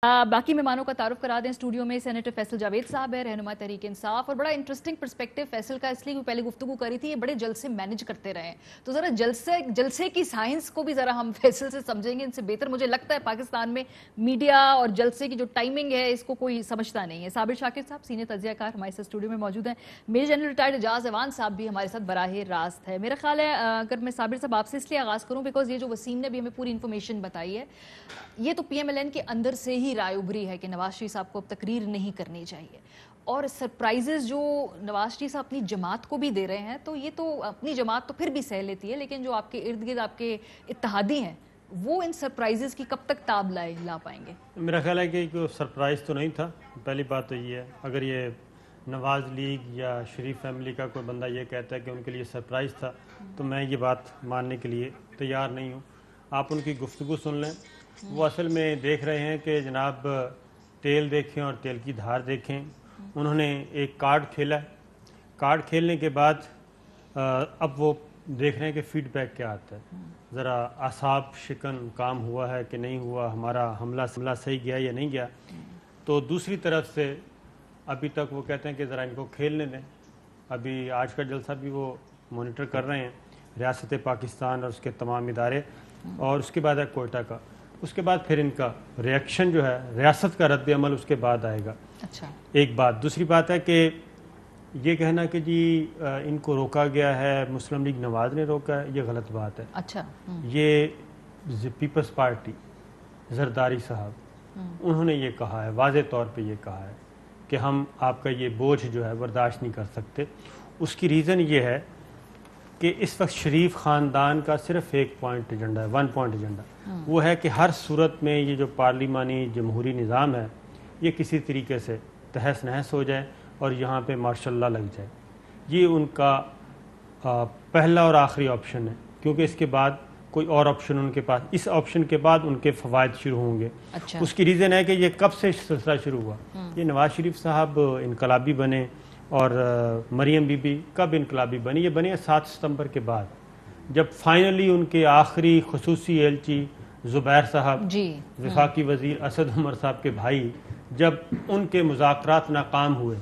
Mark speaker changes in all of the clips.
Speaker 1: बाकी मेहमानों का तारुफ करा दें। स्टूडियो में सेनेटर फैसल जावेद साहब है, रहनुमा तहरीक इंसाफ। और बड़ा इंटरेस्टिंग पर्सपेक्टिव फैसल का इसलिए पहले गुफ्तगू करी थी, ये बड़े जलसे मैनेज करते रहे, तो ज़रा जलसे की साइंस को भी ज़रा हम फैसल से समझेंगे। इनसे बेहतर मुझे लगता है पाकिस्तान में मीडिया और जलसे की जो टाइमिंग है इसको कोई समझता नहीं है। साबिर शाकिर साहब सीनियर तज्जियाकार हमारे साथ स्टूडियो में मौजूद हैं। Major general retired Ejaz Awan साहब भी हमारे साथ बराह रास्त है। मेरा ख्याल है अगर मैं साबिर साहब आपसे इसलिए आगाज़ करूँ बिकॉज ये जो वसीम ने भी हमें पूरी इन्फॉर्मेशन बताई है, ये तो PMLN के अंदर से ही राय उभरी है कि नवाज शरीफ साहब को अब तकरीर नहीं करनी चाहिए। और सरप्राइजेस जो नवाज शरीफ साहब अपनी जमात को भी दे रहे हैं, तो ये तो अपनी जमात तो फिर भी सह लेती है, लेकिन जो आपके इर्द गिर्द आपके इत्तेहादी हैं वो इन सरप्राइजेस की कब तक ताब ला पाएंगे?
Speaker 2: मेरा ख्याल है कि कोई सरप्राइज़ तो नहीं था। पहली बात तो ये है, अगर ये नवाज़ लीग या शरीफ फैमिली का कोई बंदा ये कहता है कि उनके लिए सरप्राइज़ था, तो मैं ये बात मानने के लिए तैयार नहीं हूँ। आप उनकी गुफ्तगू सुन लें, वो असल में देख रहे हैं कि जनाब तेल देखें और तेल की धार देखें। उन्होंने एक कार्ड खेला, कार्ड खेलने के बाद अब वो देख रहे हैं कि फीडबैक क्या आता है, ज़रा आसाब शिकन काम हुआ है कि नहीं हुआ, हमारा हमला सही गया या नहीं गया। तो दूसरी तरफ से अभी तक वो कहते हैं कि ज़रा इनको खेलने दें। अभी आज का जलसा भी वो मॉनिटर कर रहे हैं, रियासत पाकिस्तान और उसके तमाम इदारे, और उसके बाद है कोयटा का, उसके बाद फिर इनका रिएक्शन जो है रियासत का रद्द अमल उसके बाद आएगा।
Speaker 1: अच्छा, एक
Speaker 2: बात। दूसरी बात है कि ये कहना कि जी इनको रोका गया है, मुस्लिम लीग नवाज ने रोका है, ये गलत बात है।
Speaker 1: अच्छा,
Speaker 2: ये पीपल्स पार्टी जरदारी साहब उन्होंने ये कहा है, वाज़े तौर पे ये कहा है कि हम आपका ये बोझ जो है बर्दाश्त नहीं कर सकते। उसकी रीज़न ये है कि इस वक्त शरीफ ख़ानदान का सिर्फ एक पॉइंट एजेंडा है, 1 पॉइंट एजेंडा। वो है कि हर सूरत में ये जो पार्लिमानी जमहूरी निज़ाम है ये किसी तरीके से तहस नहस हो जाए और यहाँ पे मार्शल लॉ लग जाए। ये उनका पहला और आखिरी ऑप्शन है, क्योंकि इसके बाद कोई और ऑप्शन उनके पास, इस ऑप्शन के बाद उनके फ़वाइद शुरू होंगे।
Speaker 1: अच्छा। उसकी
Speaker 2: रीज़न है कि ये कब से सिलसिला शुरू हुआ। ये नवाज शरीफ साहब इनकलाबी बने और मरियम बीबी कब इनकलाबी बनी? ये बनी 7 सितंबर के बाद, जब फाइनली उनके आखिरी खुसूसी एलची ज़ुबैर साहब, वफाकी वज़ीर असद उमर साहब के भाई, जब उनके मुज़ाकरात नाकाम हुए।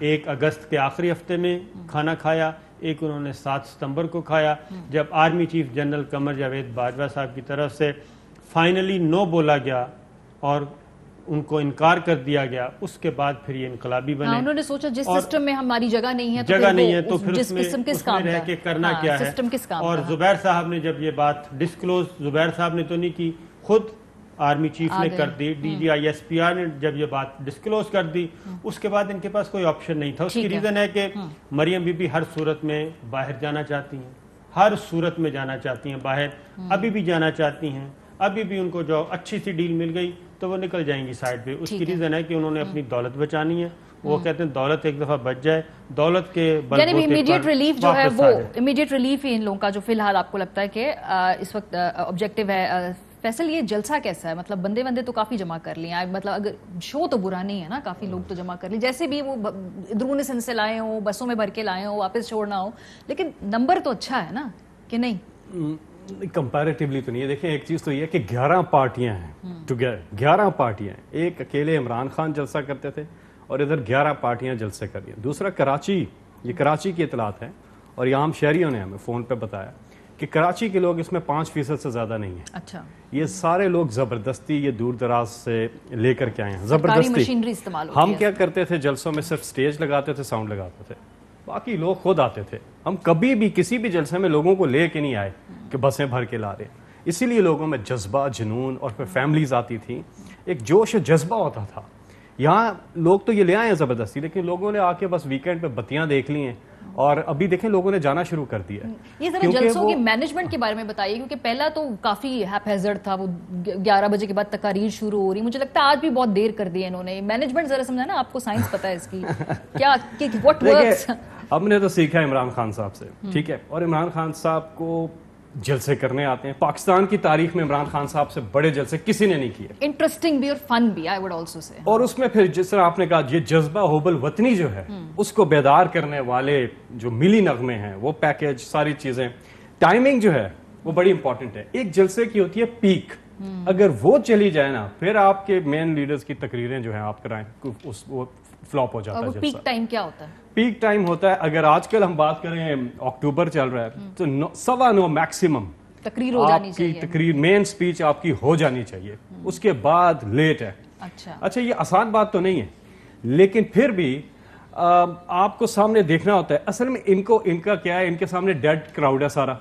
Speaker 2: 1 अगस्त के आखिरी हफ्ते में खाना खाया, एक उन्होंने 7 सितंबर को खाया, जब army chief general Qamar Javed Bajwa साहब की तरफ से फाइनली नो बोला गया और उनको इनकार कर दिया गया। उसके बाद फिर ये इनकलाबी बने।
Speaker 1: उन्होंने सोचा जिस सिस्टम में हमारी जगह नहीं है
Speaker 2: तो फिर उसमें रह के करना क्या है,
Speaker 1: सिस्टम किस काम।
Speaker 2: और ज़ुबैर साहब ने जब ये बात डिस्क्लोज, ज़ुबैर साहब ने तो नहीं की, खुद आर्मी चीफ ने कर दी, DGI SPR ने जब ये बात डिस्क्लोज कर दी, उसके बाद इनके पास कोई ऑप्शन नहीं था। उसकी रीज़न है कि मरियम बीबी हर सूरत में बाहर जाना चाहती हैं, हर सूरत में जाना चाहती हैं बाहर, अभी भी जाना चाहती हैं। अभी भी उनको जो अच्छी सी डील मिल गई तो वो निकल जाएंगी साइड पे। उसकी रीज़न है कि उन्होंने अपनी दौलत बचानी है। वो कहते हैं दौलत एक दफ़ा बच जाए, दौलत के
Speaker 1: यानी इमीडिएट रिलीफ जो है वो इमीडिएट रिलीफ ही इन लोगों का जो फिलहाल आपको लगता है कि इस वक्त ऑब्जेक्टिव है। फैसल ये जलसा कैसा है? मतलब बंदे तो काफ़ी जमा कर लिए, मतलब अगर शो तो बुरा नहीं है ना, काफ़ी लोग तो जमा कर लिए, जैसे भी वो इधर से इनसे लाए हो, बसों में भर के लाए हो, वापस छोड़ना हो, लेकिन नंबर तो अच्छा है ना कि नहीं?
Speaker 3: कंपैरेटिवली तो नहीं है। देखिए, एक चीज़ तो ये है कि 11 पार्टियां हैं टुगेदर, 11 पार्टियां हैं। एक अकेले इमरान खान जलसा करते थे और इधर 11 पार्टियां जलसे कर रही हैं। दूसरा कराची, ये कराची की इतलात है और यहाँ शहरियों ने हमें फ़ोन पे बताया कि कराची के लोग इसमें 5% से ज़्यादा नहीं है।
Speaker 1: अच्छा,
Speaker 3: ये सारे लोग ज़बरदस्ती ये दूर दराज से लेकर के आए हैं, ज़बरदस्ती
Speaker 1: मशीनरी इस्तेमाल।
Speaker 3: हम क्या करते थे जलसों में, सिर्फ स्टेज लगाते थे, साउंड लगाते थे, बाकी लोग खुद आते थे। हम कभी भी किसी भी जलसे में लोगों को ले के नहीं आए कि बसें भर के ला रहे। इसीलिए लोगों में जज्बा, जुनून और फिर फैमिलीज आती थी, एक जोश जज्बा होता था। यहाँ लोग तो ये ले आए हैं ज़बरदस्ती, लेकिन लोगों ने आके बस वीकेंड पे बत्तियां देख ली हैं और अभी देखें लोगों ने जाना शुरू कर दिया है।
Speaker 1: ये जरा जलसों के मैनेजमेंट के बारे में बताइए, क्योंकि पहला तो काफ़ी हैपहैज़र्ड था, वो 11 बजे के बाद तकारीर शुरू हो रही, मुझे लगता है आज भी बहुत देर कर दी है इन्होंने। मैनेजमेंट जरा समझाना, आपको साइंस पता है इसकी क्या, व्हाट वर्क्स?
Speaker 3: हमने तो सीखा इमरान खान साहब से, ठीक है, और इमरान खान साहब को जलसे करने आते हैं। पाकिस्तान की तारीख में इमरान खान साहब से बड़े जलसे किसी ने नहीं किए।
Speaker 1: इंटरेस्टिंग भी और फन भी, आई वुड आल्सो से।
Speaker 3: और उसमें फिर जिस तरह आपने कहा, ये जज्बा होबल वतनी जो है उसको बेदार करने वाले जो मिली नगमे हैं, वो पैकेज, सारी चीजें, टाइमिंग जो है वो बड़ी इंपॉर्टेंट है। एक जलसे की होती है पीक, اگر وہ چلی جائے نا پھر آپ کے مین لیڈرز کی تقریریں جو ہیں آپ کرائیں وہ فلاپ ہو جاتا ہے.
Speaker 1: اور پیک ٹائم کیا ہوتا ہے؟
Speaker 3: پیک ٹائم ہوتا ہے اگر آج کل ہم بات کریں اکتوبر چل رہا ہے تو 9:15 میکسیمم
Speaker 1: تقریر ہو جانی
Speaker 3: آپ کی
Speaker 1: چاہیے.
Speaker 3: تقریر مین سپیچ آپ کی ہو جانی چاہیے. اس کے بعد لیٹ ہے. اچھا یہ آسان بات تو نہیں ہے لیکن پھر بھی آپ کو سامنے دیکھنا ہوتا ہے. اصل میں ان کا کیا ہے, ان کے سامنے ڈیڈ کراؤڈ ہے سارا,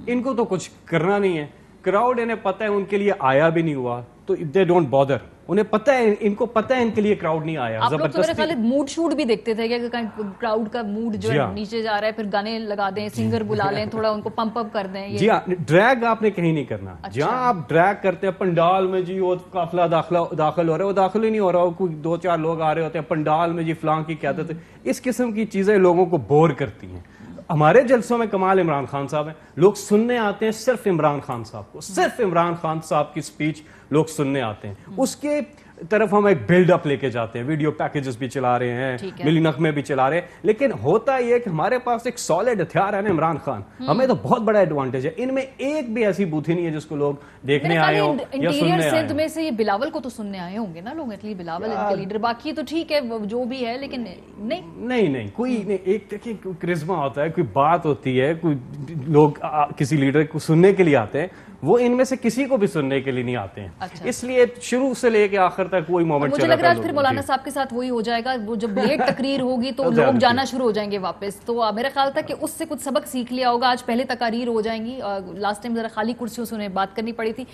Speaker 3: ان کو تو کچھ کرنا نہیں ہے. کراؤڈ انہیں پتہ ہے ان کے لیے آیا بھی نہیں ہوا تو دے ڈونٹ بادر. انہیں پتہ ہے, ان کو پتہ ہے ان کے لیے کراؤڈ نہیں آیا.
Speaker 1: آپ لوگ تو میرے خیال موڈ شوٹ بھی دیکھتے تھے کہ کراؤڈ کا موڈ جو ہے نیچے جا رہا ہے, پھر گانے لگا دیں, سنگر بلا لیں, تھوڑا ان کو پمپ اپ کر دیں.
Speaker 3: جی ہاں, ڈریگ آپ نے کہیں نہیں کرنا. جہاں آپ ڈریگ کرتے ہیں پنڈال میں جی وہ قافلہ داخل ہو رہا ہے, وہ داخل ہی نہیں ہو رہا, کوئی 2-4 لوگ آ رہے ہوتے ہیں پنڈال میں جی فلاں کی قیادت. اس قسم کی چیزیں لوگوں کو بور کرتی ہیں. ہمارے جلسوں میں کمال عمران خان صاحب ہیں, لوگ سننے آتے ہیں صرف عمران خان صاحب کو, صرف عمران خان صاحب کی سپیچ لوگ سننے آتے ہیں. اس کے طرف ہم ایک بلڈ اپ لے کے جاتے ہیں, ویڈیو پیکیجز بھی چلا رہے ہیں, ملی نغمے بھی چلا رہے ہیں, لیکن ہوتا یہ کہ ہمارے پاس ایک سالڈ ہتھیار ہے نا عمران خان, ہمیں تو بہت بڑا ایڈوانٹیج ہے. ان میں ایک بھی ایسی بوتھی نہیں ہے جس کو لوگ دیکھنے آئے ہوں یا سننے آئے ہوں.
Speaker 1: سندھ میں سے یہ بلاول کو تو سننے آئے ہوں گے نا لوگ, ایٹلی بلاول ان کے لیڈر, باقی تو ٹھیک ہے جو بھی ہے, لیکن نہیں
Speaker 3: کوئی نہیں. ایک دیکھیں کرزما ہوتا ہے, کوئی بات ہوتی ہے, کوئی لوگ کسی لیڈر کو سننے کے لیے آتے ہیں, وہ ان میں سے کسی کو بھی سننے کے لیے نہیں آتے ہیں. اس لیے شروع سے لے کے آخر تک وہی مومنٹ
Speaker 1: مجھے لگ رہا ہے پھر مولانا صاحب کے ساتھ وہی ہو جائے گا, وہ جب لیٹ تقریر ہوگی تو لوگ جانا شروع ہو جائیں گے واپس. تو میرا خیال تھا کہ اس سے کچھ سبق سیکھ لیا ہوگا. آج پہلے تقاریر ہو جائیں گی, لاسٹ ٹائم ذرا خالی کرسیوں سے انہیں بات کرنی پڑی تھی.